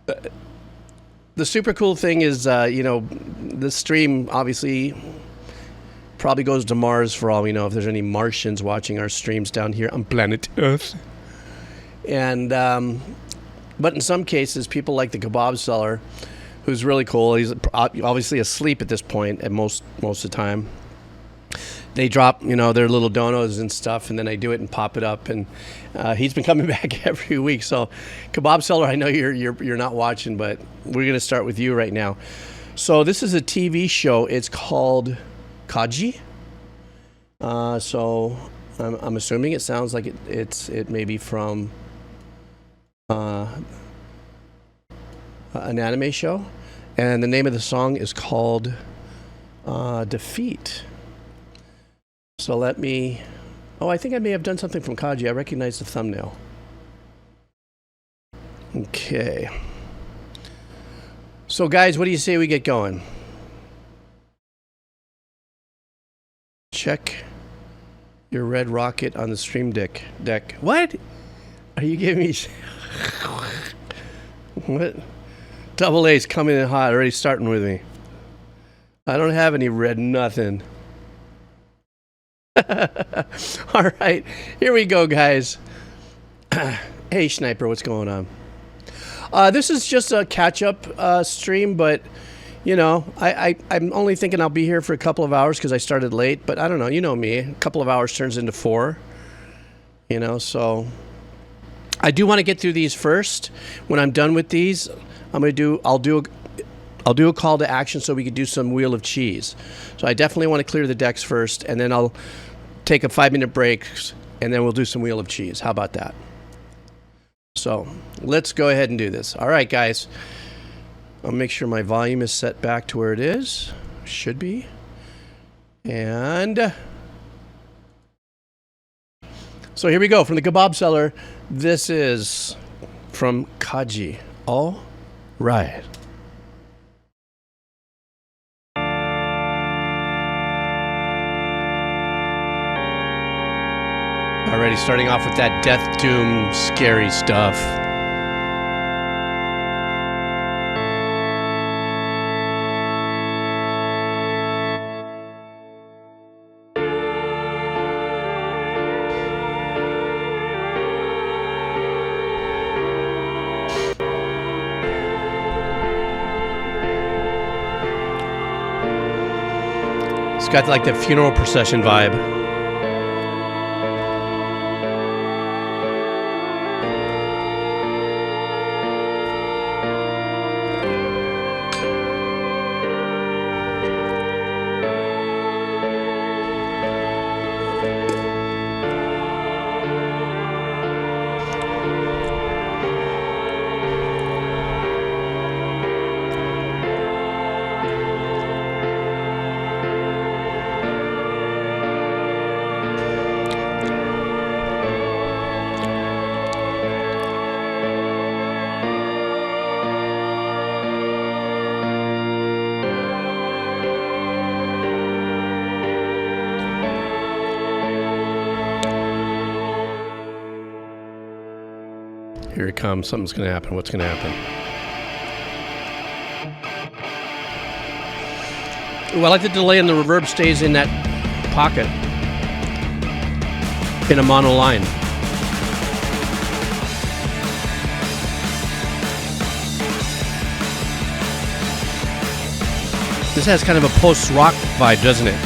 The super cool thing is, you know, the stream obviously probably goes to Mars for all we know if there's any Martians watching our streams down here on planet Earth. And, but in some cases, people like the kebab seller, who's really cool. He's obviously asleep at this point at most of the time. They drop, you know, their little donos and stuff, and then I do it and pop it up. And he's been coming back every week. So, kebab seller, I know you're not watching, but we're gonna start with you right now. So this is a TV show. It's called Kaiji. So I'm assuming it sounds like it may be from an anime show, and the name of the song is called Defeat. So let me... Oh, I think I may have done something from Kaiji. I recognize the thumbnail. Okay. So guys, what do you say we get going? Check your red rocket on the stream deck. What? Are you giving me... What? Double A's coming in hot, already starting with me. I don't have any red nothing. All right, here we go, guys. Hey, Sniper, what's going on? This is just a catch-up stream, but, you know, I'm only thinking I'll be here for a couple of hours because I started late, but I don't know. You know me. A couple of hours turns into 4, you know, so... I do want to get through these first. When I'm done with these, I'll do a call to action so we could do some Wheel of Cheese. So I definitely want to clear the decks first, and then I'll take a 5-minute break, and then we'll do some Wheel of Cheese. How about that? So let's go ahead and do this. All right, guys. I'll make sure my volume is set back to where it is. Should be. And... So here we go. From the kebab seller, this is from Kaiji. All right. Alrighty, starting off with that Death Doom scary stuff. It's got like the funeral procession vibe. Here it comes. Something's going to happen. What's going to happen? Ooh, I like the delay and the reverb stays in that pocket. In a mono line. This has kind of a post-rock vibe, doesn't it?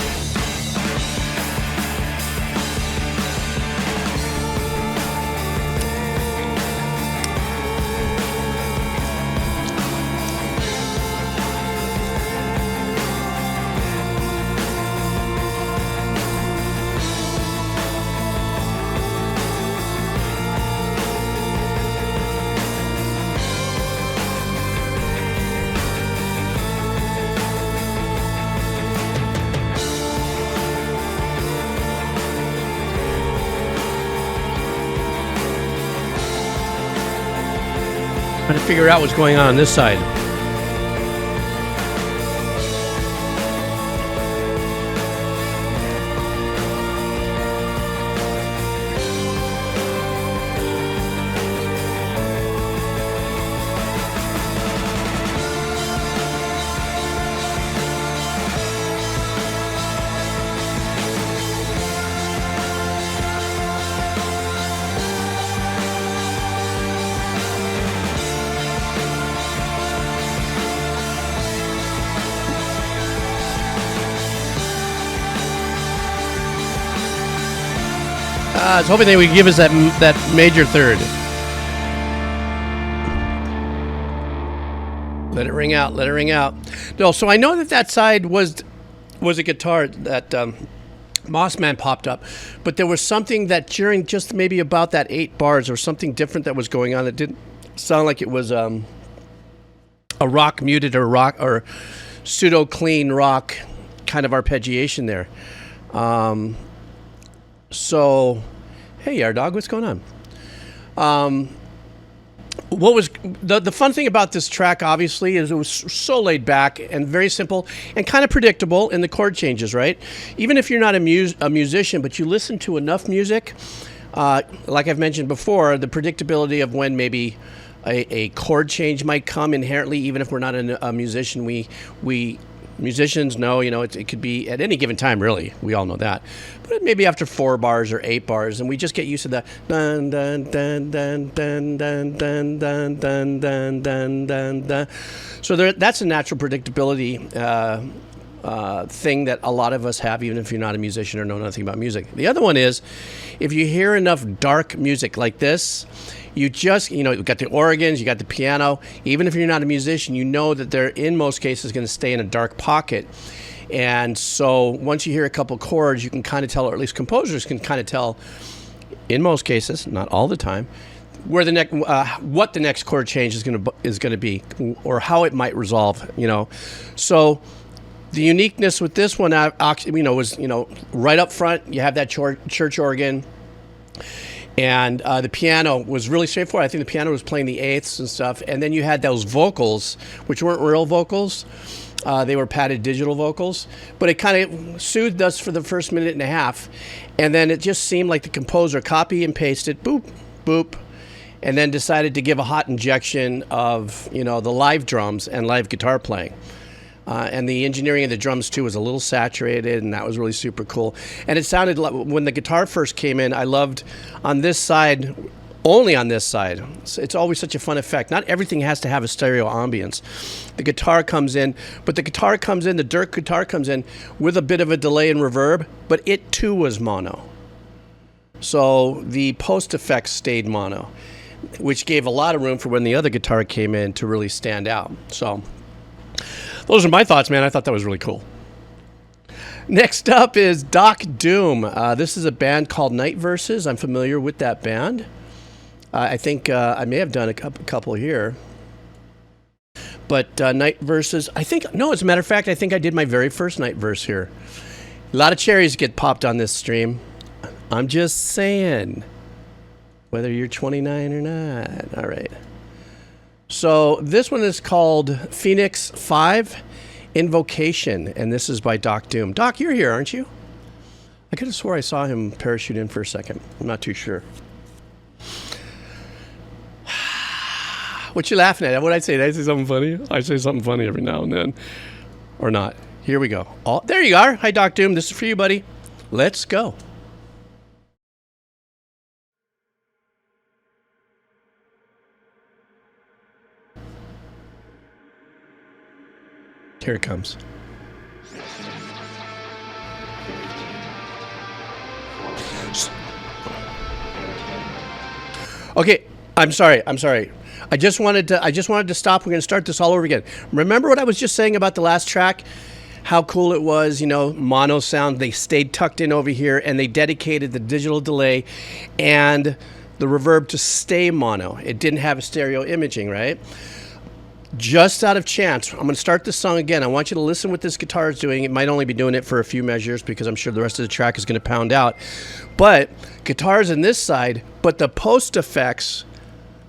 Trying to figure out what's going on this side. I was hoping they would give us that major third. Let it ring out. Let it ring out. No, so I know that side was a guitar that Mossman popped up, but there was something that during just maybe about that 8 bars or something different that was going on that didn't sound like it was a rock muted or pseudo clean rock kind of arpeggiation there. So, hey, Yard Dog, what's going on? What was the fun thing about this track, obviously, is it was so laid back and very simple and kind of predictable in the chord changes, right? Even if you're not a musician, but you listen to enough music, like I've mentioned before, the predictability of when maybe a chord change might come inherently, even if we're not a musician, we musicians know, it could be at any given time, really. We all know that. But maybe after 4 bars or 8 bars, and we just get used to the dun dun dun dun dun dun dun dun dun dun dun dun dun. So that's a natural predictability thing that a lot of us have, even if you're not a musician or know nothing about music. The other one is, if you hear enough dark music like this, you've got the organs, you got the piano. Even if you're not a musician, you know that they're, in most cases, going to stay in a dark pocket. And so once you hear a couple chords, you can kind of tell, or at least composers can kind of tell, in most cases, not all the time, where the next, what the next chord change is going to be, or how it might resolve. So the uniqueness with this one, was right up front. You have that church organ. And the piano was really straightforward. I think the piano was playing the eighths and stuff. And then you had those vocals, which weren't real vocals. They were padded digital vocals. But it kind of soothed us for the first minute and a half. And then it just seemed like the composer copy and pasted, boop, boop, and then decided to give a hot injection of, the live drums and live guitar playing. And the engineering of the drums, too, was a little saturated, and that was really super cool. And it sounded like, when the guitar first came in, I loved on this side, only on this side. It's always such a fun effect. Not everything has to have a stereo ambience. The guitar comes in, the Dirk guitar comes in with a bit of a delay and reverb, but it, too, was mono. So the post effects stayed mono, which gave a lot of room for when the other guitar came in to really stand out. So those are my thoughts, man. I thought that was really cool. Next up is Doc Doom. This is a band called Night Verses. I'm familiar with that band. I think I may have done a couple here. But Night Verses, as a matter of fact, I think I did my very first Night Verse here. A lot of cherries get popped on this stream. I'm just saying, whether you're 29 or not. All right. So this one is called Pheonix 5 Invocation, and this is by Doc Doom. Doc, you're here, aren't you? I could have swore I saw him parachute in for a second. I'm not too sure. What you laughing at? What'd I say? Did I say something funny? I say something funny every now and then. Or not. Here we go. Oh, there you are. Hi, Doc Doom. This is for you, buddy. Let's go. Here it comes. Okay, I'm sorry. I just wanted to stop. We're going to start this all over again. Remember what I was just saying about the last track? How cool it was, mono sound. They stayed tucked in over here, and they dedicated the digital delay and the reverb to stay mono. It didn't have a stereo imaging, right? Just out of chance, I'm going to start this song again. I want you to listen what this guitar is doing. It might only be doing it for a few measures because I'm sure the rest of the track is going to pound out. But guitar's in this side, but the post effects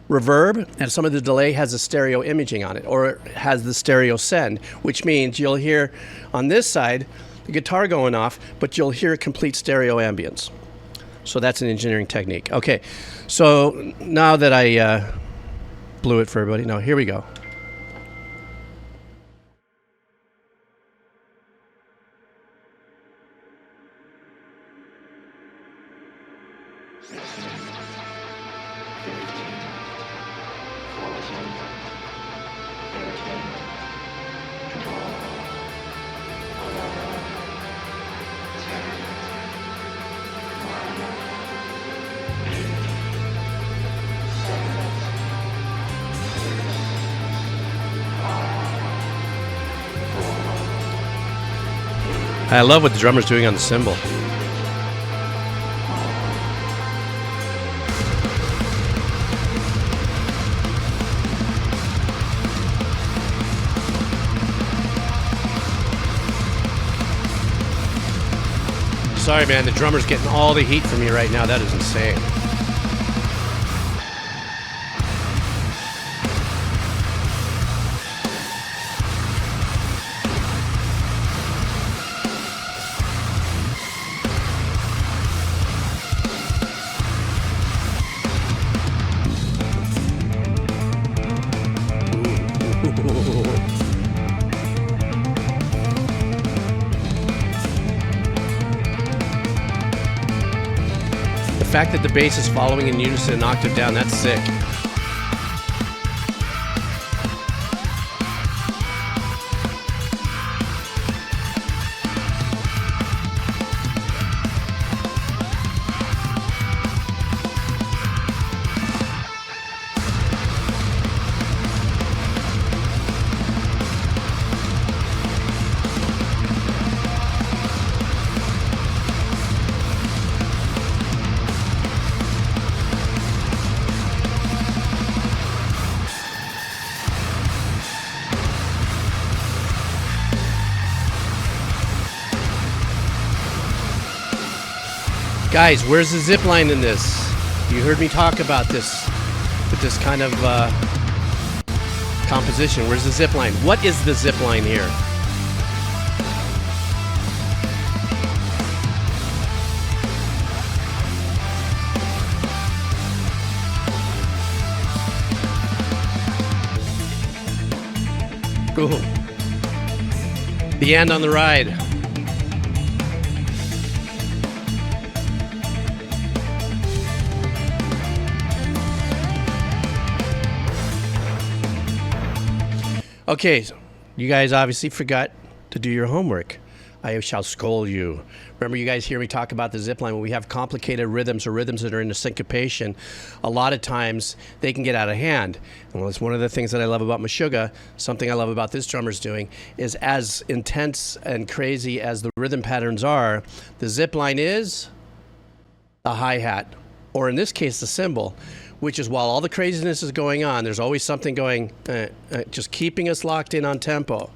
reverb and some of the delay has a stereo imaging on it, or it has the stereo send, which means you'll hear on this side the guitar going off, but you'll hear complete stereo ambience. So that's an engineering technique. Okay, so now that I blew it for everybody, now here we go. I love what the drummer's doing on the cymbal. Sorry, man, the drummer's getting all the heat from me right now. That is insane. The fact that the bass is following in unison an octave down, that's sick. Guys, where's the zip line in this? You heard me talk about this with this kind of composition. Where's the zip line? What is the zip line here? Ooh. The end on the ride. Okay, so you guys obviously forgot to do your homework. I shall scold you. Remember, you guys hear me talk about the zip line. When we have complicated rhythms or rhythms that are into syncopation, a lot of times they can get out of hand. And it's one of the things that I love about Meshuggah. Something I love about this drummer's doing is, as intense and crazy as the rhythm patterns are, the zip line is the hi-hat, or in this case, the cymbal, which is, while all the craziness is going on, there's always something going, just keeping us locked in on tempo.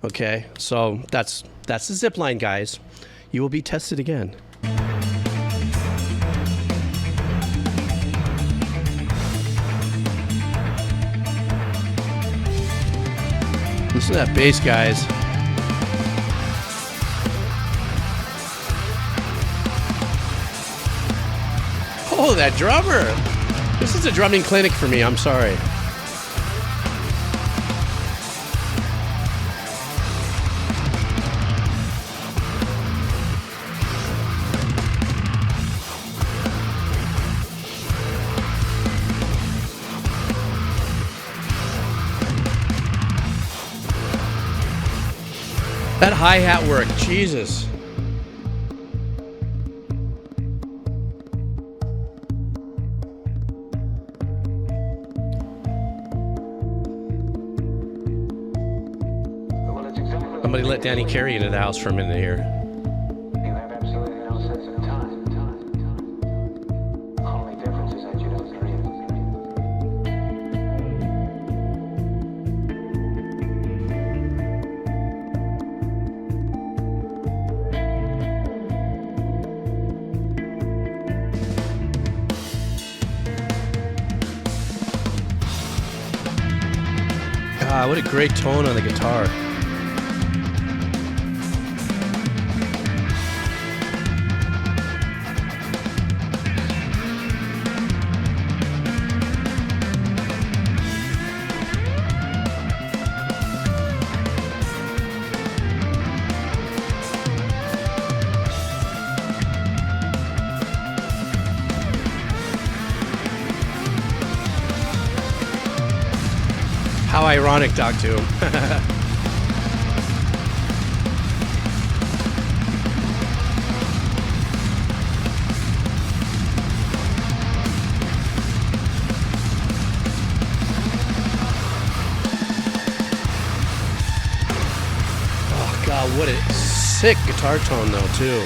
Okay, so that's the zip line, guys. You will be tested again. Listen to that bass, guys. Oh, that drummer. This is a drumming clinic for me, I'm sorry. That hi-hat work, Jesus. Somebody let Danny Carey into the house for a minute here. You have absolutely no sense of time. Only difference is that you don't dream. God, what a great tone on the guitar. How ironic, Doc 2. Oh God, what a sick guitar tone though too.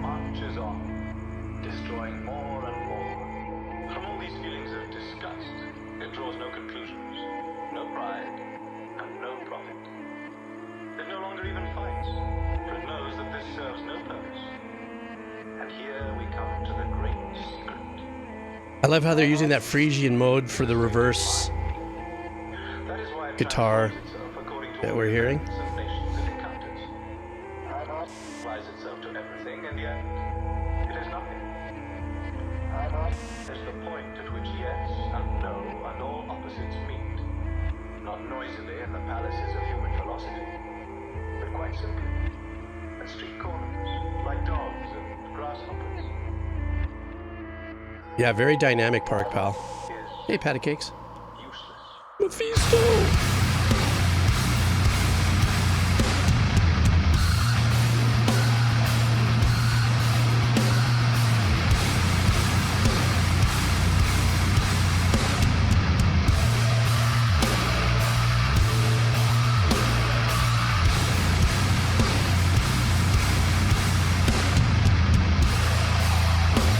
Marches on, destroying more and more. From all these feelings of disgust, it draws no conclusions, no pride, and no profit. It no longer even fights, for it knows that this serves no purpose. And here we come to the great secret. I love how they're using that Phrygian mode for the reverse That is why it guitar transforms itself according to that all we're the hearing. events and nations it encounters. Applies itself to everything, and yet it is nothing. There's the point at which yes and no and all opposites meet, not noisily in the palaces of human philosophy, but quite simply at street corners, like dogs and grasshoppers. Yeah, very dynamic park, pal. Is Hey, patty cakes. useless. Mephisto!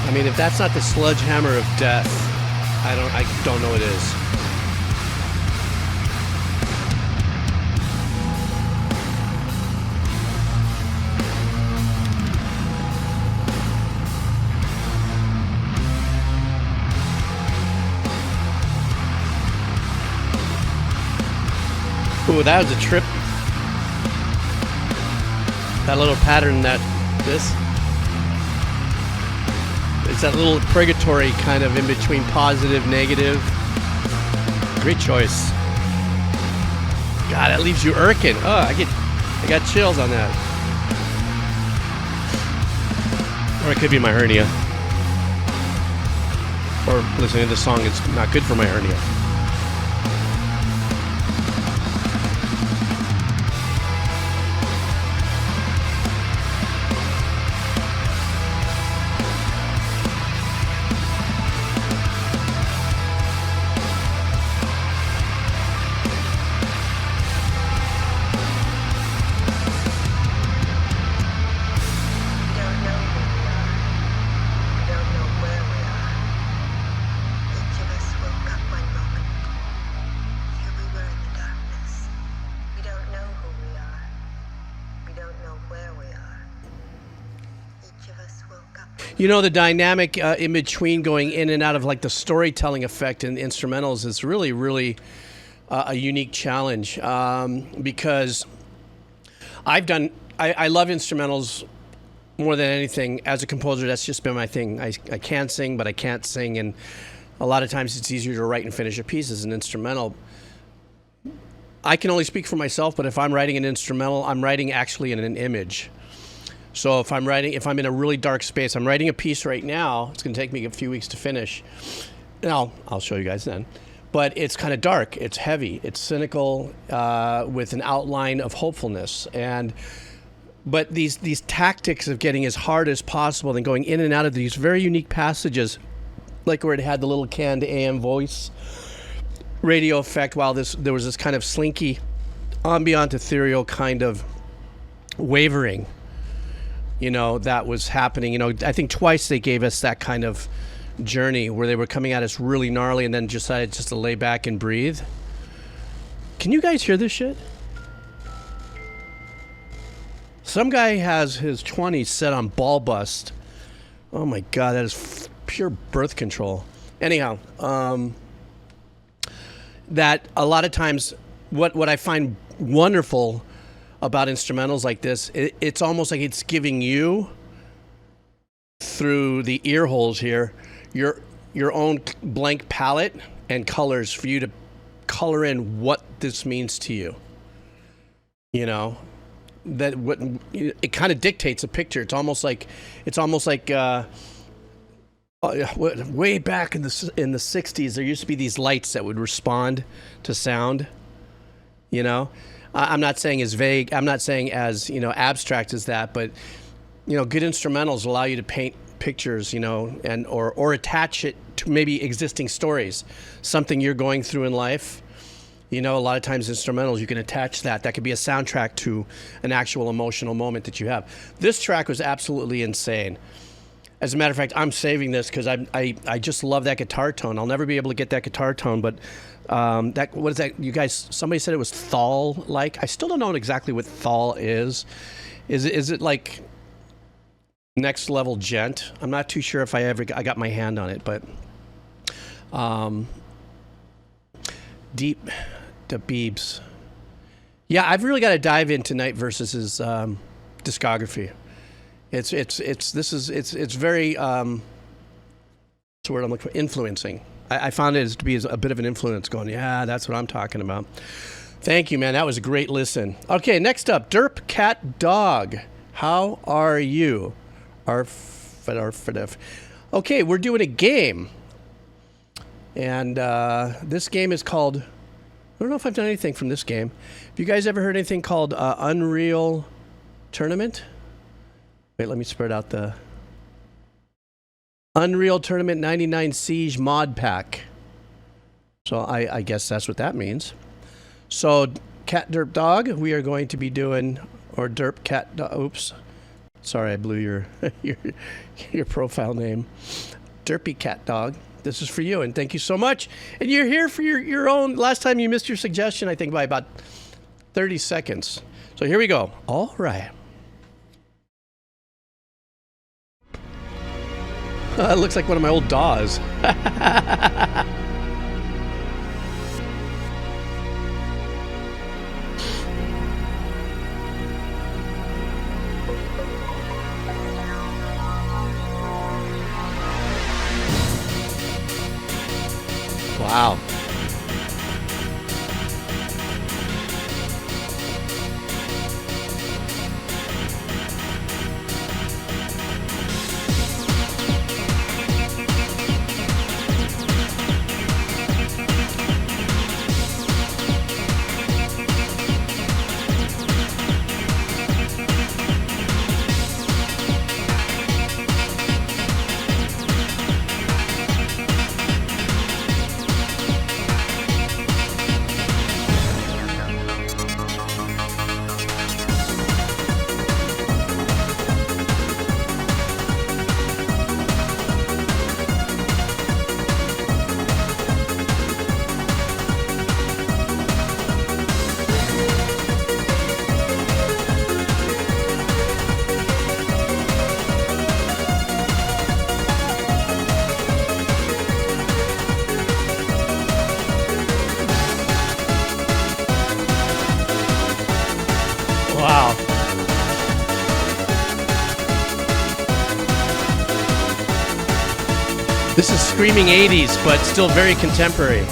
I mean, if that's not the sledgehammer of death, I don't know what it is. Ooh, that was a trip. That little pattern it's that little purgatory kind of in between positive, negative. Great choice. God, that leaves you irking. Oh, I got chills on that. Or it could be my hernia. Or listening to this song is not good for my hernia. You know, the dynamic in between going in and out of like the storytelling effect in instrumentals is really, really a unique challenge because I love instrumentals more than anything. As a composer, that's just been my thing. I can sing, but I can't sing. And a lot of times it's easier to write and finish a piece as an instrumental. I can only speak for myself, but if I'm writing an instrumental, I'm writing actually in an image. So if I'm in a really dark space, I'm writing a piece right now. It's going to take me a few weeks to finish. And I'll show you guys then. But it's kind of dark. It's heavy. It's cynical with an outline of hopefulness. But these tactics of getting as hard as possible and going in and out of these very unique passages, like where it had the little canned AM voice radio effect, while there was this kind of slinky, ambient, ethereal kind of wavering. That was happening. I think twice they gave us that kind of journey where they were coming at us really gnarly and then decided just to lay back and breathe. Can you guys hear this shit? Some guy has his 20s set on ball bust. Oh my God, that is pure birth control. Anyhow, that a lot of times what I find wonderful about instrumentals like this. It's almost like it's giving you, through the ear holes here, your own blank palette and colors for you to color in what this means to you. You know, that what it kind of dictates a picture. It's almost like way back in the 60s, there used to be these lights that would respond to sound. You know, I'm not saying as vague, I'm not saying as, you know, abstract as that, but, you know, good instrumentals allow you to paint pictures, you know, and or attach it to maybe existing stories, something you're going through in life. You know, a lot of times instrumentals, you can attach that. That could be a soundtrack to an actual emotional moment that you have. This track was absolutely insane. As a matter of fact, I'm saving this because I just love that guitar tone. I'll never be able to get that guitar tone, but that, what is that? You guys, somebody said it was thal-like. I still don't know exactly what thal is. Is it like next level gent? I'm not too sure if I got my hand on it, but deep the Beebs. Yeah, I've really got to dive into Night Versus's discography. It's very what's the word I'm looking for? Influencing. I found it to be a bit of an influence. Going, yeah, that's what I'm talking about. Thank you, man. That was a great listen. Okay, next up, Derp Cat Dog. How are you? Okay, we're doing a game, and this game is called. I don't know if I've done anything from this game. Have you guys ever heard anything called Unreal Tournament? Wait, let me spread out the Unreal Tournament 99 Siege mod pack. So I guess that's what that means. So Cat Derp Dog, we are going to be doing, or Derp Cat, oops. Sorry, I blew your your profile name. Derpy Cat Dog. This is for you, and thank you so much. And you're here for your own. Last time you missed your suggestion, I think, by about 30 seconds. So here we go. All right. It looks like one of my old DAWs. Wow. Wow. This is screaming 80s, but still very contemporary.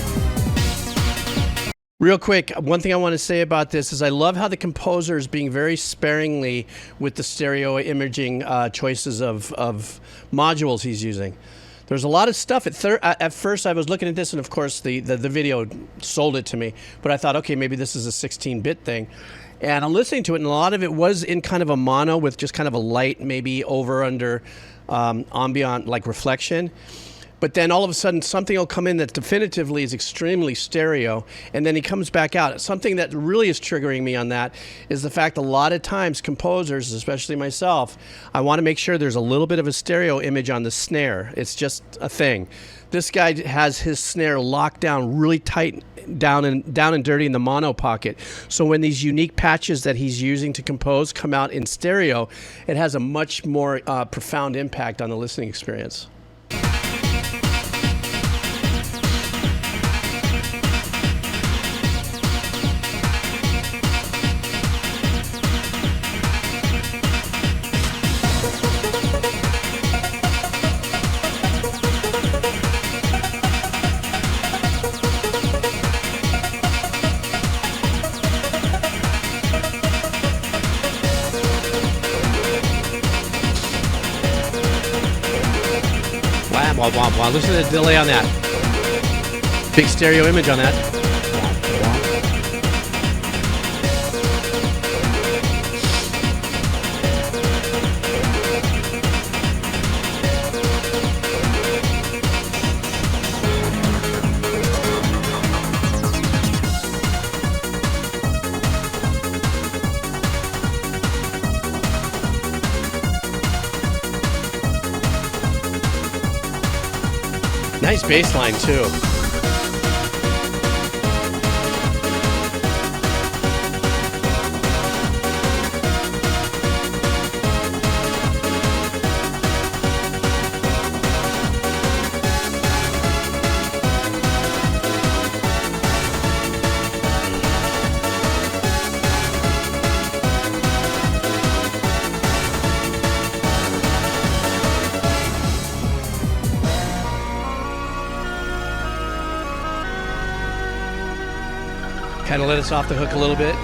Real quick, one thing I want to say about this is I love how the composer is being very sparingly with the stereo imaging choices of modules he's using. There's a lot of stuff. At first, I was looking at this, and of course, the video sold it to me. But I thought, okay, maybe this is a 16-bit thing. And I'm listening to it, and a lot of it was in kind of a mono with just kind of a light, maybe over-under ambient, like reflection. But then all of a sudden, something will come in that definitively is extremely stereo, and then he comes back out. Something that really is triggering me on that is the fact a lot of times composers, especially myself, I want to make sure there's a little bit of a stereo image on the snare. It's just a thing. This guy has his snare locked down really tight, down and dirty in the mono pocket. So when these unique patches that he's using to compose come out in stereo, it has a much more profound impact on the listening experience. Wah, wah, wah. Listen to the delay on that. Big stereo image on that. Nice bass line too. Kind of let us off the hook a little bit.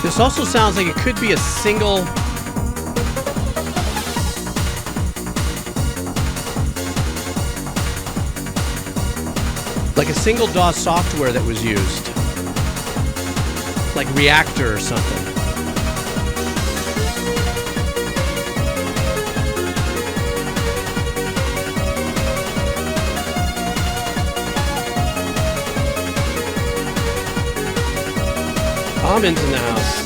This also sounds like it could be a single DAW software that was used. Like Reactor or something. Almonds in the house.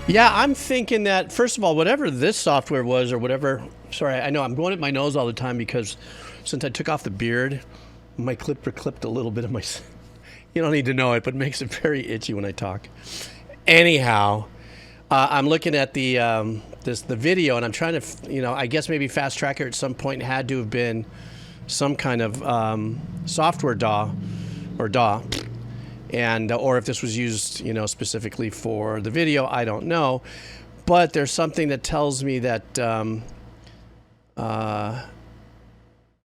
Yeah, I'm thinking that, first of all, whatever this software was or whatever, sorry, I know I'm going at my nose all the time because since I took off the beard, my clipper clipped a little bit of my... You don't need to know it, but it makes it very itchy when I talk. Anyhow, I'm looking at the the video, and I'm trying to, I guess maybe Fast Tracker at some point had to have been some kind of software DAW, and or if this was used, specifically for the video, I don't know. But there's something that tells me that,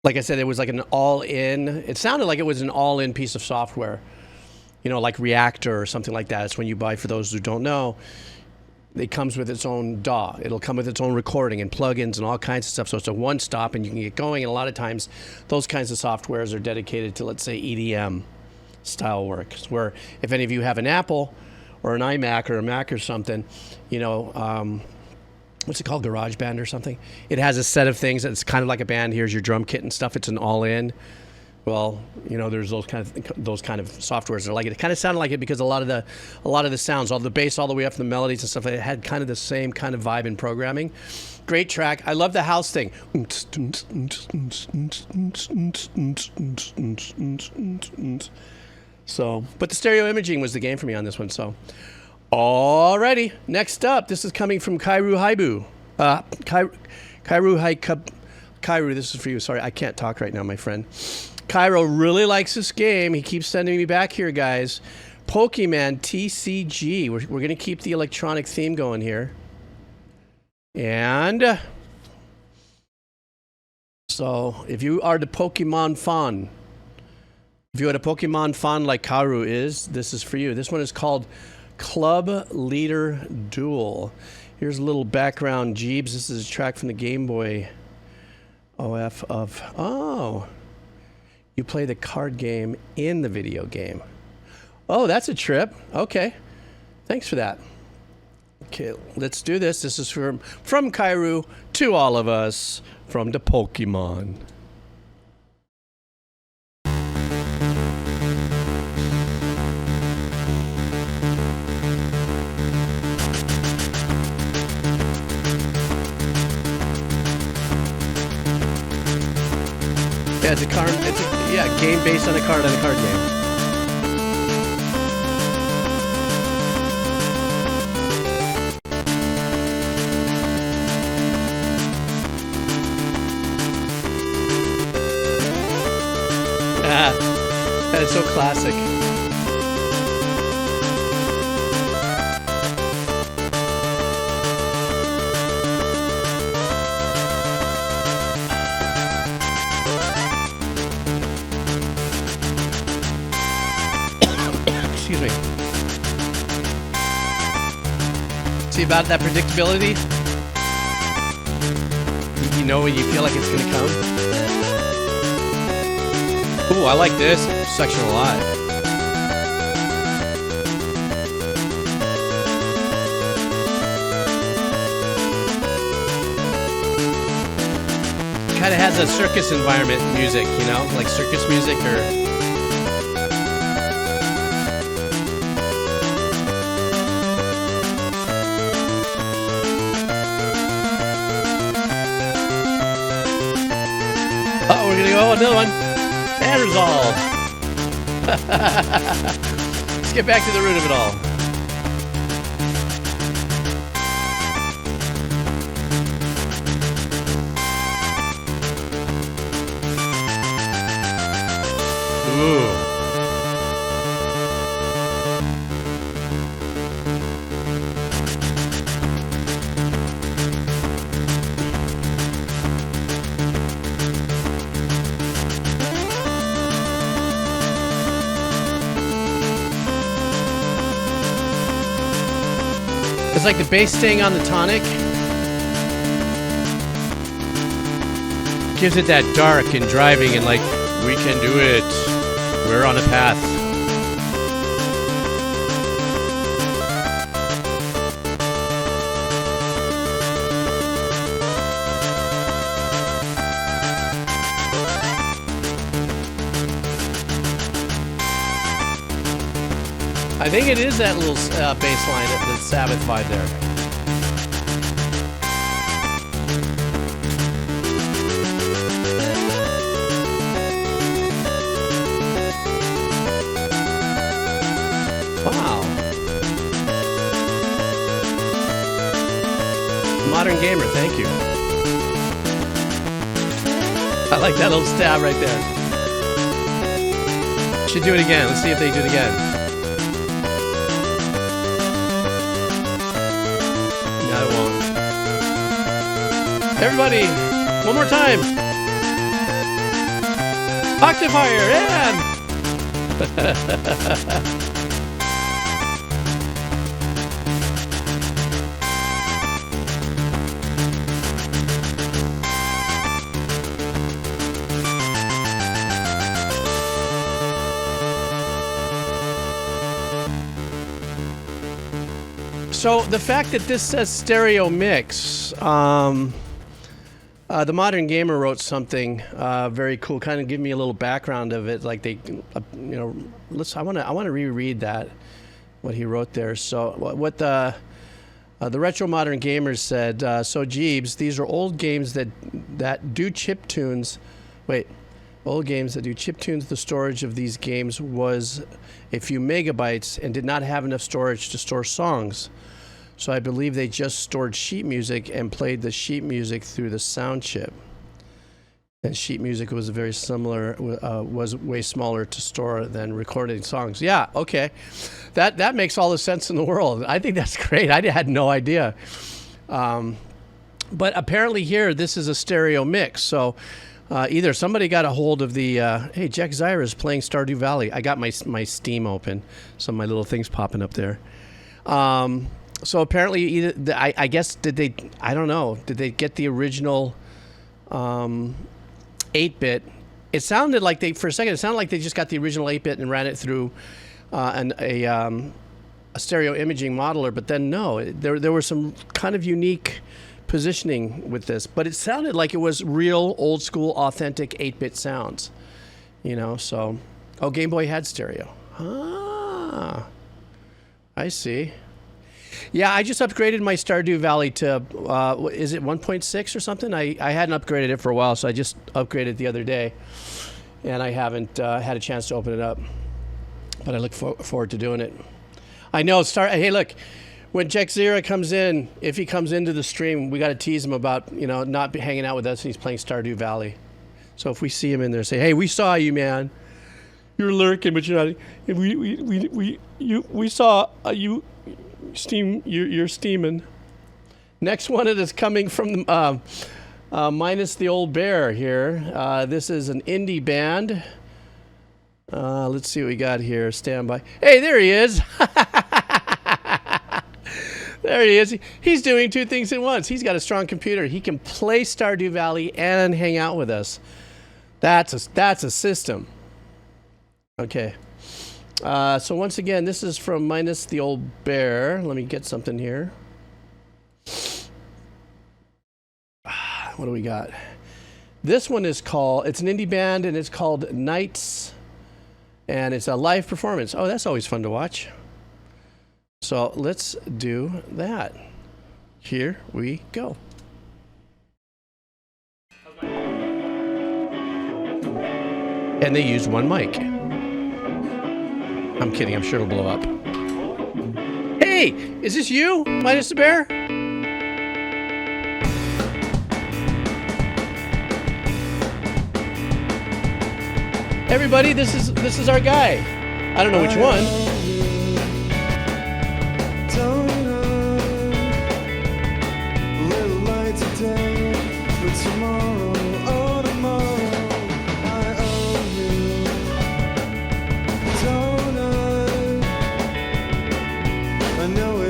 like I said, it was like an all-in. It sounded like it was an all-in piece of software. Like Reactor or something like that. It's when you buy, for those who don't know, it comes with its own DAW. It'll come with its own recording and plugins and all kinds of stuff. So it's a one-stop and you can get going. And a lot of times, those kinds of softwares are dedicated to, let's say, EDM style work. Where if any of you have an Apple or an iMac or a Mac or something, what's it called, GarageBand or something? It has a set of things that's kind of like a band. Here's your drum kit and stuff. It's an all-in. Well, there's those kind of softwares that are like it. It kind of sounded like it because a lot of the sounds, all the bass, all the way up to the melodies and stuff, it had kind of the same kind of vibe in programming. Great track. I love the house thing. So, but the stereo imaging was the game for me on this one. So, alrighty. Next up, this is coming from Kairu Haibu. Kairu, this is for you. Sorry, I can't talk right now, my friend. Cairo really likes this game. He keeps sending me back here, guys. Pokemon TCG. We're going to keep the electronic theme going here. And so if you are the Pokemon fan, like Karu is, this is for you. This one is called Club Leader Duel. Here's a little background, Jeebs. This is a track from the Game Boy OF of... Oh... You play the card game in the video game. Oh, that's a trip. Okay. Thanks for that. Okay, let's do this. This is from Kairu to all of us from the Pokemon. Yeah, it's a card. It's a game based on a card game. That is so classic. Excuse me. See about that predictability? You know when you feel like it's gonna come? Ooh, I like this section a lot. Kind of has a circus environment music, you know, like circus music or... Uh-oh, we're gonna go another one. And resolve. Let's get back to the root of it all. Ooh. It's like the bass staying on the tonic gives it that dark and driving and like, we can do it. We're on a path. I think it is that little bass line, the Sabbath vibe there. Wow. Modern gamer, thank you. I like that little stab right there. Should do it again. Let's see if they do it again. Everybody, one more time. Octave higher, and... So the fact that this says stereo mix, the Modern Gamer wrote something very cool. Kind of give me a little background of it. Like they, you know, I want to reread that what he wrote there. So what the Retro Modern Gamers said. So Jeebs, these are old games that do chip tunes. Wait, old games that do chip tunes. The storage of these games was a few megabytes and did not have enough storage to store songs. So I believe they just stored sheet music and played the sheet music through the sound chip. And sheet music was very similar, was way smaller to store than recorded songs. Yeah, okay. That makes all the sense in the world. I think that's great. I had no idea. But apparently here, this is a stereo mix. So either somebody got a hold of the, hey, Jack Zyra is playing Stardew Valley. I got my Steam open. Some of my little things popping up there. So apparently, either I guess did they? I don't know. Did they get the original 8-bit? It sounded like for a second. It sounded like they just got the original 8-bit and ran it through a stereo imaging modeler. But then no, there were some kind of unique positioning with this. But it sounded like it was real, old school, authentic 8-bit sounds. You know. So, Game Boy had stereo. Ah, I see. Yeah, I just upgraded my Stardew Valley to, is it 1.6 or something? I hadn't upgraded it for a while, so I just upgraded the other day. And I haven't had a chance to open it up. But I look forward to doing it. I know, hey, look, when Jack Zera comes in, if he comes into the stream, we got to tease him about, you know, not be hanging out with us and he's playing Stardew Valley. So if we see him in there, say, hey, we saw you, man. You're lurking, but you're not. We saw you steam. You're steaming. Next one is coming from minus the old bear here. This is an indie band. Let's see what we got here. Stand by. Hey, there he is. There he is. He's doing two things at once. He's got a strong computer. He can play Stardew Valley and hang out with us. That's a system. Okay. So once again, this is from minus the old bear. Let me get something here. What do we got? This one is called, it's an indie band and it's called Nights. And it's a live performance. Oh, that's always fun to watch. So let's do that. Here we go. And they use one mic. I'm kidding, I'm sure it'll blow up. Hey, is this you, Minus the Bear? Everybody, this is our guy. I don't know which one.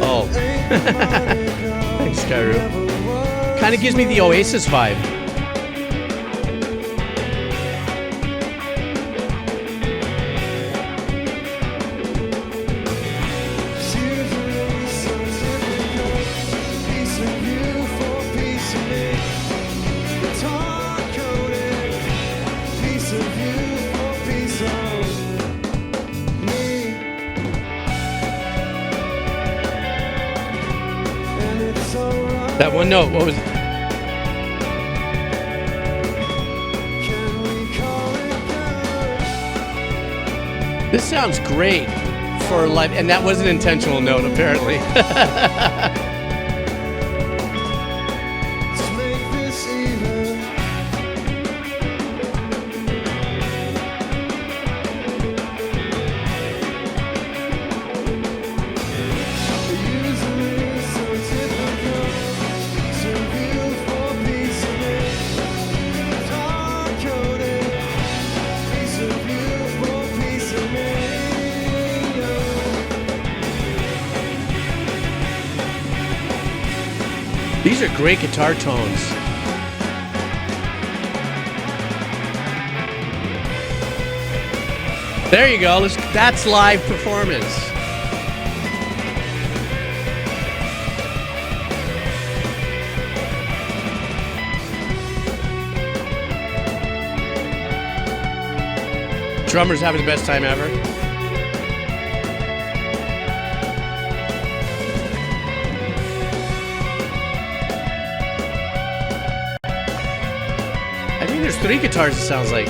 Oh. Thanks, Skyru. Kind of gives me the Oasis vibe. That one note, what was it? This sounds great for live, and that was an intentional note, apparently. These are great guitar tones. There you go. That's live performance. Drummer's having the best time ever. I think there's 3 guitars, it sounds like.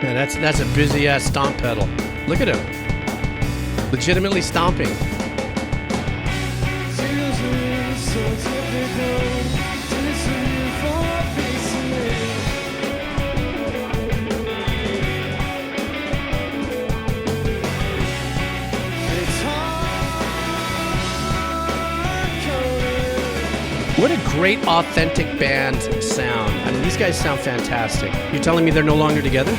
Man, that's a busy ass stomp pedal. Look at him. Legitimately stomping. What a great authentic band sound. I mean, these guys sound fantastic. You're telling me they're no longer together?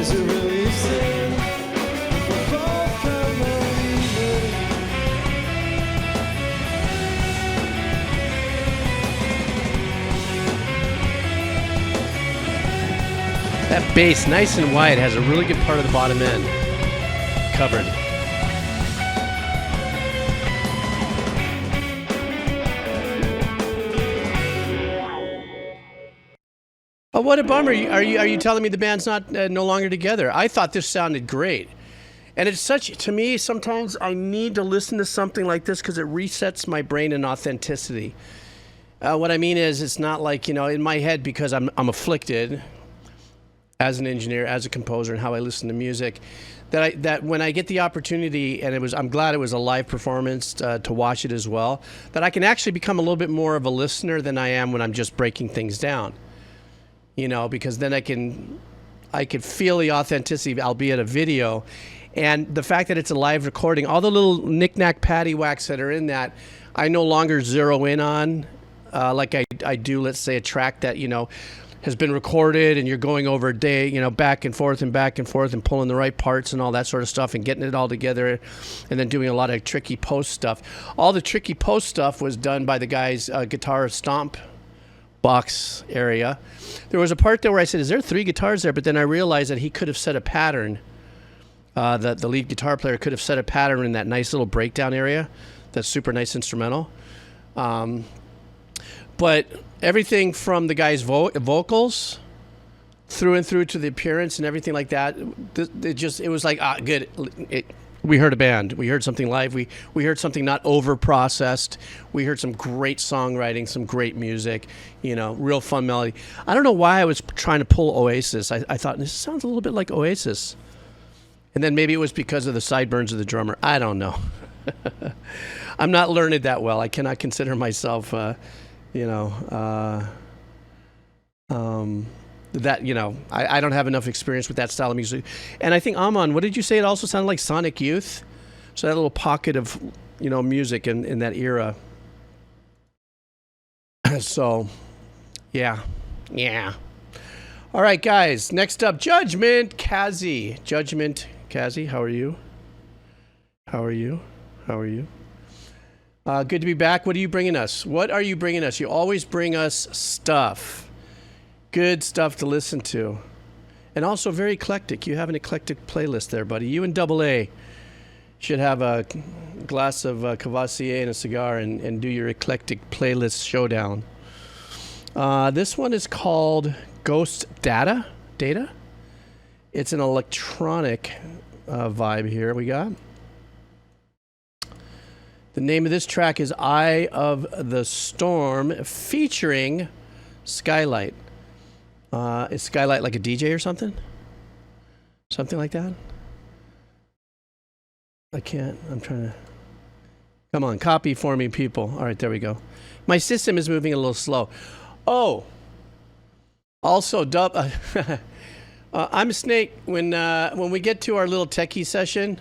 Is it really a sin? That bass, nice and wide, has a really good part of the bottom end covered. Oh, what a bummer! Are you telling me the band's not no longer together? I thought this sounded great, and it's such to me. Sometimes I need to listen to something like this because it resets my brain in authenticity. What I mean is, it's not like in my head because I'm afflicted as an engineer, as a composer, and how I listen to music. That when I get the opportunity, and I'm glad it was a live performance to watch it as well. That I can actually become a little bit more of a listener than I am when I'm just breaking things down. Because then I could feel the authenticity, albeit a video, and the fact that it's a live recording, all the little knick-knack paddywhacks that are in that, I no longer zero in on, like I do, let's say, a track that has been recorded, and you're going over a day, back and forth and pulling the right parts and all that sort of stuff and getting it all together, and then doing a lot of tricky post stuff. All the tricky post stuff was done by the guy's guitar stomp box area. There was a part there where I said, is there 3 guitars there? But then I realized that he could have set a pattern. The lead guitar player could have set a pattern in that nice little breakdown area. That's super nice instrumental. But everything from the guy's vocals through and through to the appearance and everything like that, it was like, good. We heard a band. We heard something live. We heard something not over-processed. We heard some great songwriting, some great music, real fun melody. I don't know why I was trying to pull Oasis. I thought, this sounds a little bit like Oasis. And then maybe it was because of the sideburns of the drummer. I don't know. I'm not learned that well. I cannot consider myself, I don't have enough experience with that style of music. And I think Amon, what did you say? It also sounded like Sonic Youth. So that little pocket of, music in that era. So, yeah. All right, guys. Next up, Judgment Kaiji. Judgment Kaiji, how are you? Good to be back. What are you bringing us? You always bring us stuff. Good stuff to listen to. And also very eclectic. You have an eclectic playlist there, buddy. You and Double A should have a glass of Cavassier and a cigar and do your eclectic playlist showdown. This one is called Ghost Data. It's an electronic vibe here we got. The name of this track is Eye of the Storm, featuring Skylight. Is Skylight like a DJ or something? Something like that? I'm trying to... Come on, copy for me, people. All right, there we go. My system is moving a little slow. Oh! Also, I'm a snake. When we get to our little techie session,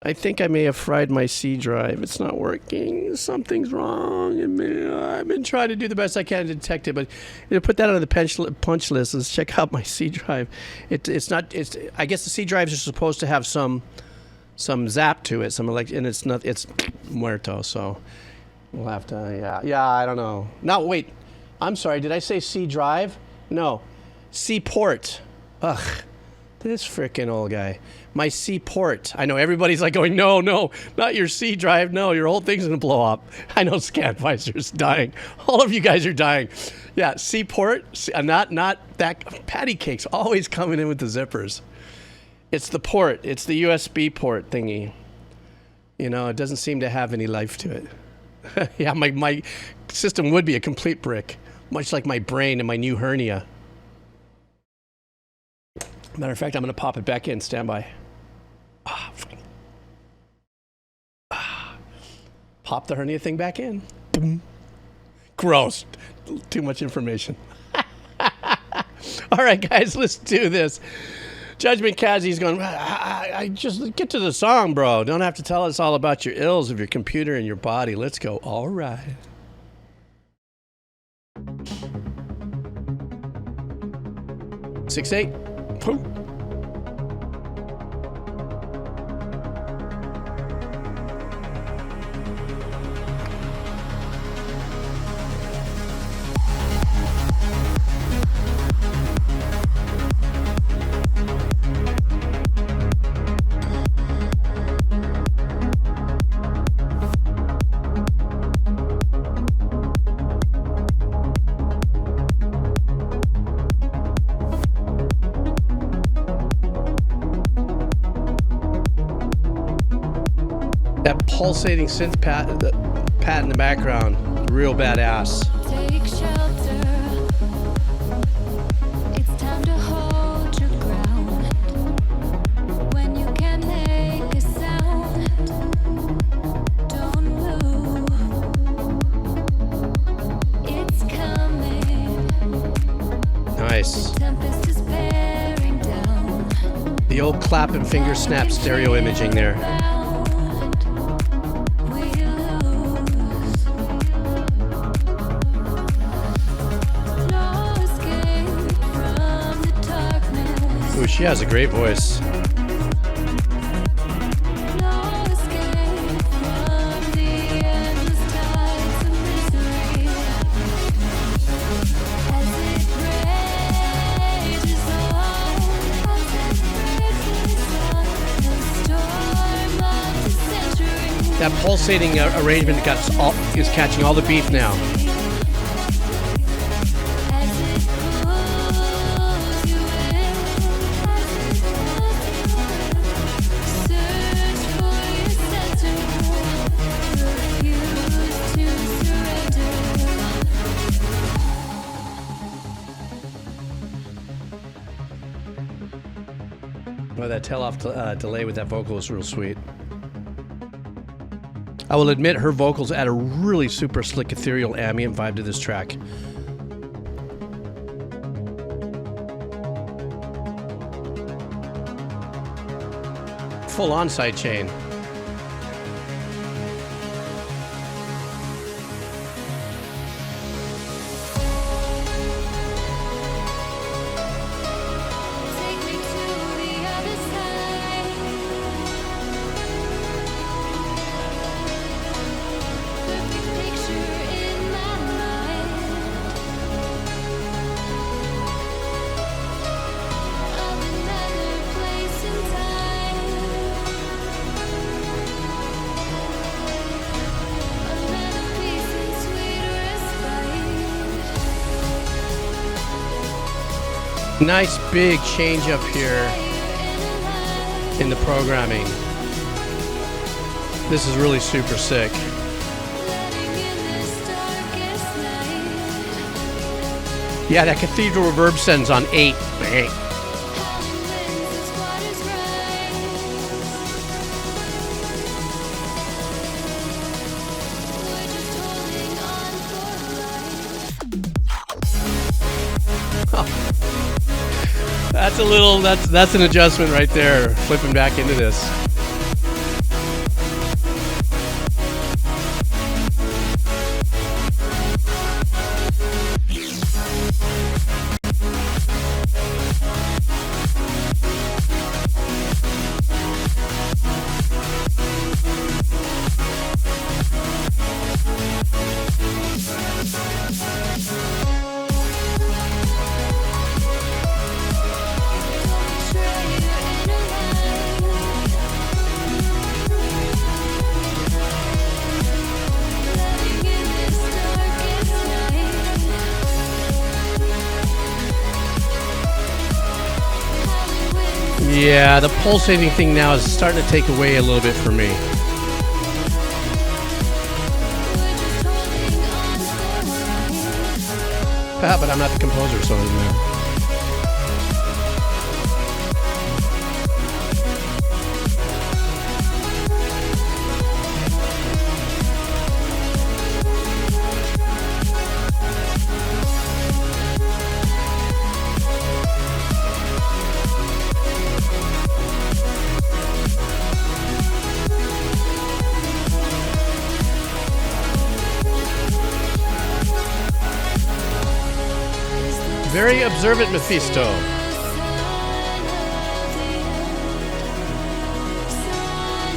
I think I may have fried my C drive. It's not working. Something's wrong. I've been trying to do the best I can to detect it, but put that on the punch list. Let's check out my C drive. It's not. I guess the C drives are supposed to have some zap to it, and it's not. It's muerto. So we'll have to. Yeah. I don't know. No, wait. I'm sorry. Did I say C drive? No, C port. Ugh. This freaking old guy. My C port. I know everybody's like going, no, not your C drive. No, your whole thing's going to blow up. I know Scanvisor's dying. All of you guys are dying. Yeah, C port. Not that. Patty cake's always coming in with the zippers. It's the port. It's the USB port thingy. It doesn't seem to have any life to it. Yeah, my system would be a complete brick, much like my brain and my new hernia. Matter of fact, I'm going to pop it back in. Stand by. Pop the hernia thing back in. Boom. Gross. Too much information. All right, guys, let's do this. Judgment Kazi's going, I just get to the song, bro. Don't have to tell us all about your ills of your computer and your body. Let's go. All right. Six, 8. Boom. pulsating synth pat in the background. Real badass. Take shelter. It's time to hold your ground. When you can make a sound, don't move. It's coming. Nice. Tempest is bearing down. The old clap and finger snap stereo imaging there. We lose. No escape from the darkness. Ooh, she has a great voice. No escape from the endless tides of misery. As it rages on, as it rages on, the storm of the century. That pulsating arrangement is catching all the beef now. As it pulls you in, as it pulls you in, search for your center, refuse to surrender. Well, that tell-off delay with that vocal is real sweet. I will admit her vocals add a really super slick ethereal ambient vibe to this track. Full on sidechain. Take me to the other side. Perfect picture in my mind of another place and time. Another peace and sweet respite. Nice big change up here in the programming. This is really super sick. Yeah, that cathedral reverb sends on 8. Bang. That's an adjustment right there, flipping back into this. Yeah, the pulsating thing now is starting to take away a little bit for me. But I'm not the composer, so it doesn't matter. Very observant Mephisto.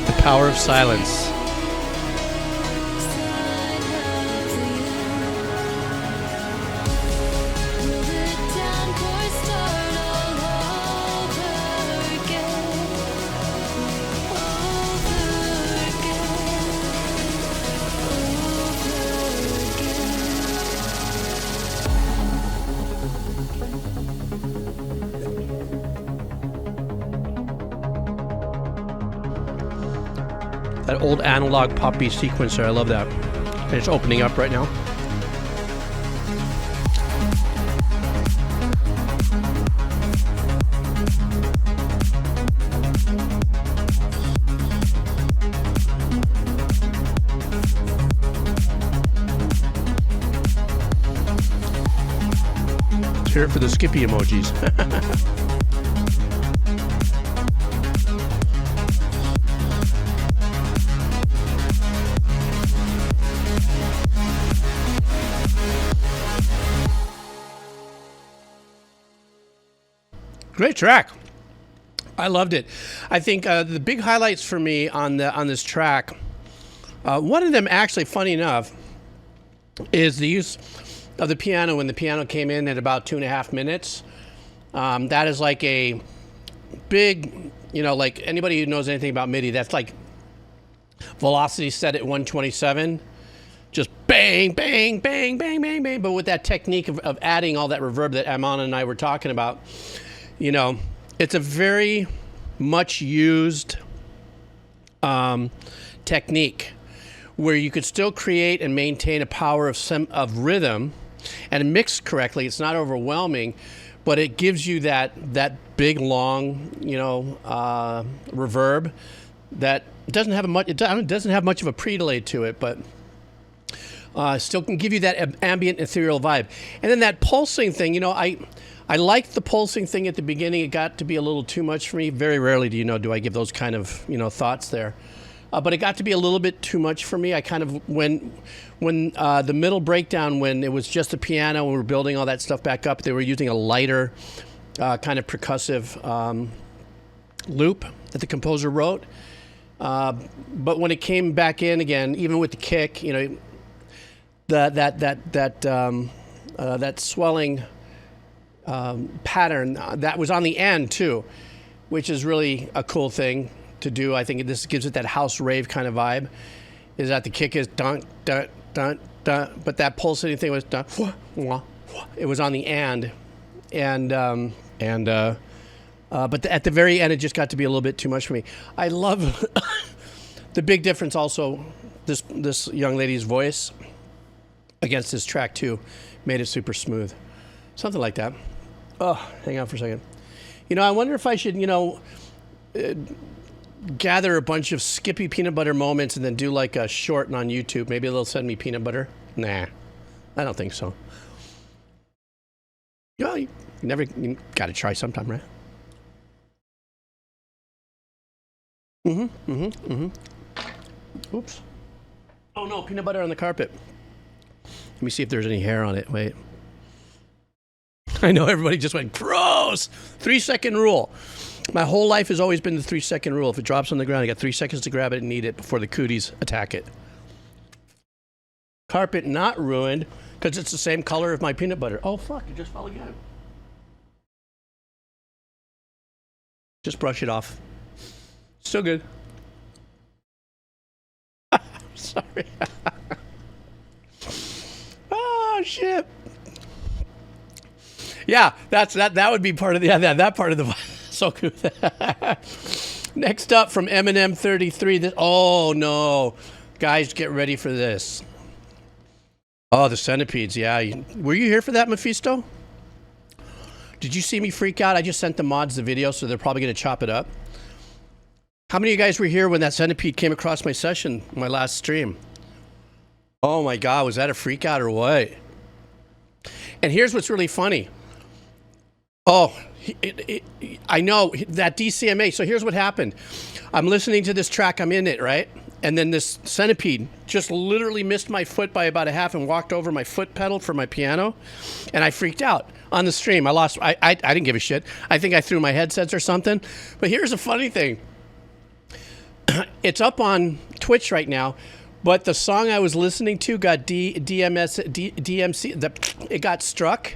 The power of silence. That old analog poppy sequencer. I love that. And it's opening up right now. Let's hear it for the Skippy emojis. Great track. I loved it. I think the big highlights for me on this track, one of them actually, funny enough, is the use of the piano when the piano came in at about 2.5 minutes. That is like a big, like anybody who knows anything about MIDI, that's like velocity set at 127. Just bang, bang, bang, bang, bang, bang. But with that technique of adding all that reverb that Amon and I were talking about, it's a very much used technique where you could still create and maintain a power of rhythm and mixed correctly. It's not overwhelming, but it gives you that big long reverb that doesn't have much of a pre-delay to it, but still can give you that ambient ethereal vibe. And then that pulsing thing, I liked the pulsing thing at the beginning. It got to be a little too much for me. Very rarely do I give those kind of thoughts there, but it got to be a little bit too much for me. I kind of when the middle breakdown, when it was just the piano and we were building all that stuff back up, they were using a lighter kind of percussive loop that the composer wrote. But when it came back in again, even with the kick, that swelling pattern that was on the end too, which is really a cool thing to do. I think this gives it that house rave kind of vibe, is that the kick is dun dun dun dun, but that pulsating thing was dun wah, wah, wah. It was on the and but at the very end it just got to be a little bit too much for me. I love the big difference also, this young lady's voice against this track too made it super smooth, something like that. Oh, hang on for a second. I wonder if I should, gather a bunch of Skippy peanut butter moments and then do like a short on YouTube. Maybe they'll send me peanut butter. Nah, I don't think so. You got to try sometime, right? Oops. Oh no, peanut butter on the carpet. Let me see if there's any hair on it. Wait. I know everybody just went, gross! 3-second rule. My whole life has always been the 3-second rule. If it drops on the ground, I got 3 seconds to grab it and eat it before the cooties attack it. Carpet not ruined because it's the same color of my peanut butter. Oh, fuck, it just fell again. Just brush it off. Still good. Sorry. Oh, shit. Yeah, that would be part of the that part of the so cool. Next up from Eminem 33. Oh no, guys, get ready for this. Oh, the centipedes. Yeah, were you here for that, Mephisto? Did you see me freak out? I just sent the mods the video, so they're probably gonna chop it up. How many of you guys were here when that centipede came across my session, my last stream? Oh my God, was that a freak out or what? And here's what's really funny. Oh, I know that DCMA. So here's what happened. I'm listening to this track. I'm in it, right? And then this centipede just literally missed my foot by about a half and walked over my foot pedal for my piano. And I freaked out on the stream. I didn't give a shit. I think I threw my headsets or something. But here's a funny thing. It's up on Twitch right now. But the song I was listening to got DMC. It got struck.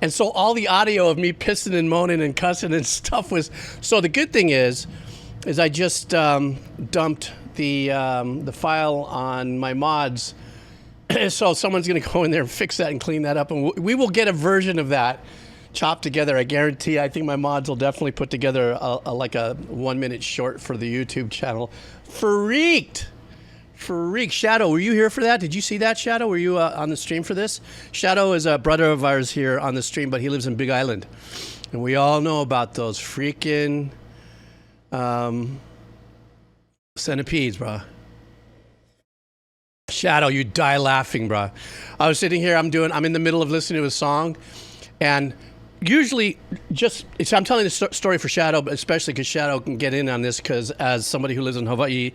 And so all the audio of me pissing and moaning and cussing and stuff was... So the good thing is I just dumped the file on my mods. So someone's going to go in there and fix that and clean that up. And we will get a version of that chop together. I guarantee. I think my mods will definitely put together like a 1 minute short for the YouTube channel. Freaked. Shadow, were you here for that? Did you see that, Shadow? Were you on the stream for this? Shadow is a brother of ours here on the stream, but he lives in Big Island. And we all know about those freaking centipedes, bro. Shadow, you die laughing, bro. I was sitting here, I'm in the middle of listening to a song, and usually I'm telling the story for Shadow, but especially because Shadow can get in on this, because as somebody who lives in Hawaii,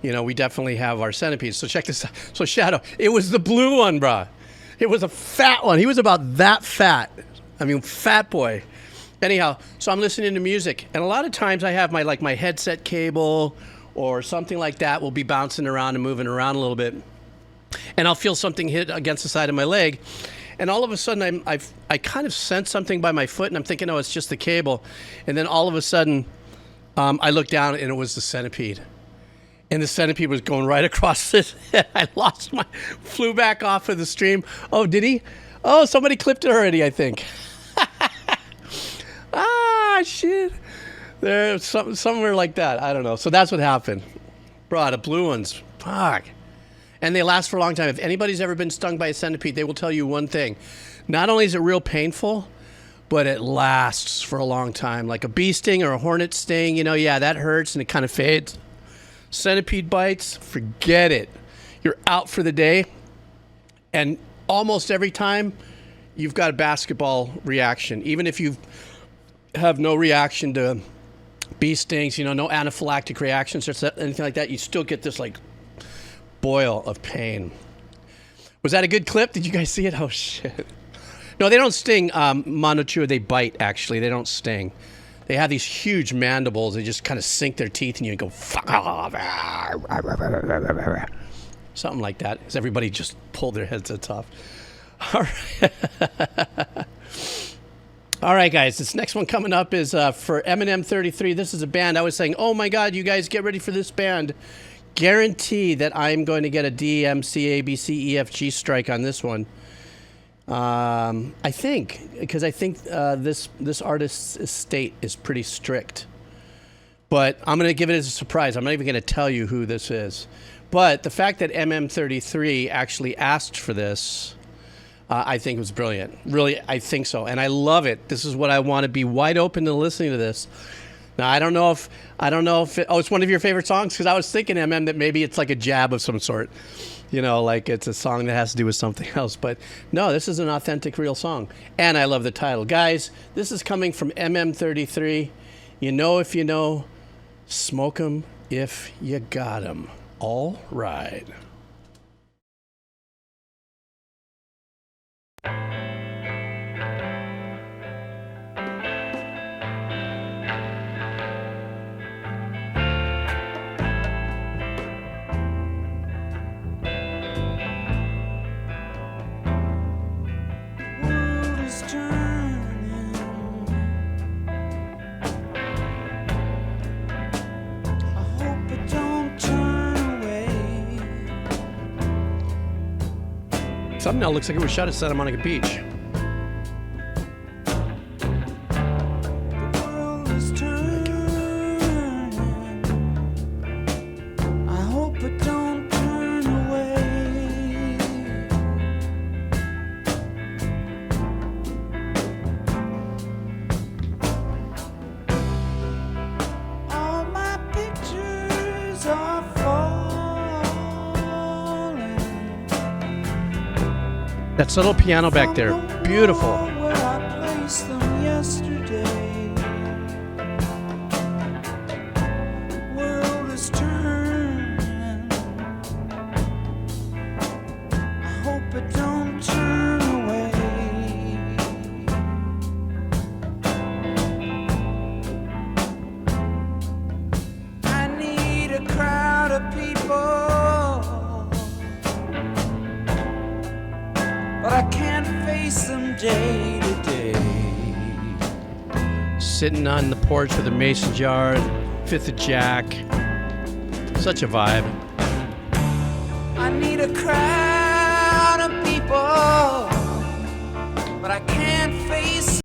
you know, we definitely have our centipedes. So check this out. So Shadow, it was the blue one, brah. It was a fat one. He was about that fat. I mean, fat boy. Anyhow, so I'm listening to music, and a lot of times I have my headset cable or something like that will be bouncing around and moving around a little bit, and I'll feel something hit against the side of my leg, and all of a sudden I kind of sense something by my foot, and I'm thinking, oh, it's just the cable, and then all of a sudden I look down, and it was the centipede. And the centipede was going right across this. I flew back off of the stream. Oh, did he? Oh, somebody clipped it already, I think. Ah, shit. There's somewhere like that. I don't know. So that's what happened. Bro, the blue ones. Fuck. And they last for a long time. If anybody's ever been stung by a centipede, they will tell you one thing. Not only is it real painful, but it lasts for a long time. Like a bee sting or a hornet sting, you know, yeah, that hurts and it kind of fades. Centipede bites, forget it. You're out for the day, and almost every time you've got a basketball reaction. Even if you have no reaction to bee stings, you know, no anaphylactic reactions or anything like that, you still get this like boil of pain. Was that a good clip? Did you guys see it? Oh shit. No, they don't sting, Monochua, they bite actually, they don't sting. They have these huge mandibles. They just kind of sink their teeth in you and go, fuck off. Something like that. As everybody just pulled their headsets off. All right. All right, guys. This next one coming up is for Eminem 33. This is a band. I was saying, oh, my God, you guys get ready for this band. Guarantee that I'm going to get a D, M, C, A, B, C, E, F, G strike on this one. I think, because I think this artist's estate is pretty strict. But I'm going to give it as a surprise. I'm not even going to tell you who this is. But the fact that MM33 actually asked for this, I think was brilliant. Really, I think so. And I love it. This is what I want to be wide open to listening to this. Now, I don't know if it's one of your favorite songs, because I was thinking, MM, that maybe it's like a jab of some sort. You know, like it's a song that has to do with something else. But no, this is an authentic, real song. And I love the title. Guys, this is coming from MM33. You know if you know, smoke 'em if you got 'em. All right. Thumbnail looks like it was shot at Santa Monica Beach. That subtle piano back there, beautiful. Sitting on the porch with a mason jar, fifth of jack. Such a vibe. I need a crowd of people